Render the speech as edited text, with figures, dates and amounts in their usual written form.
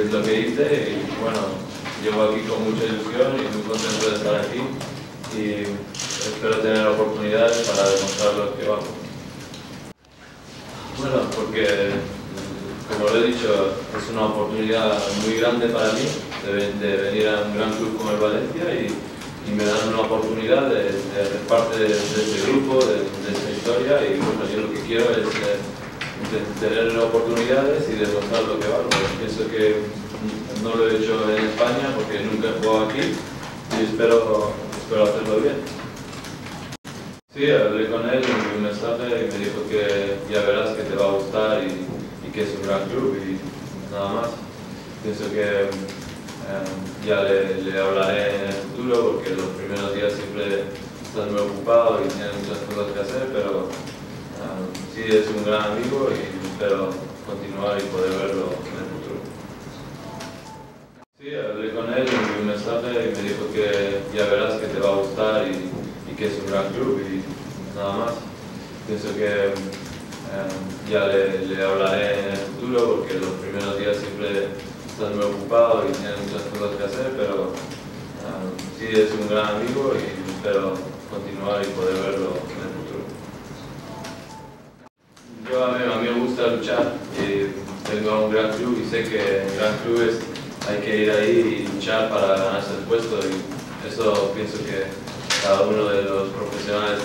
es lo que hice y bueno, llego aquí con mucha ilusión y muy contento de estar aquí y espero tener oportunidades para demostrar lo que hago. Bueno, porque como lo he dicho, es una oportunidad muy grande para mí de venir a un gran club como el Valencia y me dan una oportunidad de ser parte de este grupo, de esta historia y bueno, yo lo que quiero es tener oportunidades y demostrar lo que valgo. Pienso que no lo he hecho en España porque nunca he jugado aquí y espero hacerlo bien. Sí, hablé con él, envié un mensaje y me dijo que ya verás que te va a gustar y que es un gran club y nada más. Pienso que ya le hablaré en el futuro porque los primeros días siempre estás muy ocupado y tienes muchas cosas que hacer, pero sí es un gran amigo y espero continuar y poder verlo en el futuro. Sí, hablé con él, envié un mensaje y me dijo que ya verás que te va a gustar y que es un gran club y nada más. Pienso que ya le hablaré en el futuro porque los primeros días siempre estás muy ocupado y tienes muchas cosas que hacer, pero sí es un gran amigo y espero continuar y poder verlo en el futuro. A mí me gusta luchar y vengo a un gran club y sé que en gran clubes hay que ir ahí y luchar para ganarse el puesto y eso pienso que cada uno de los profesionales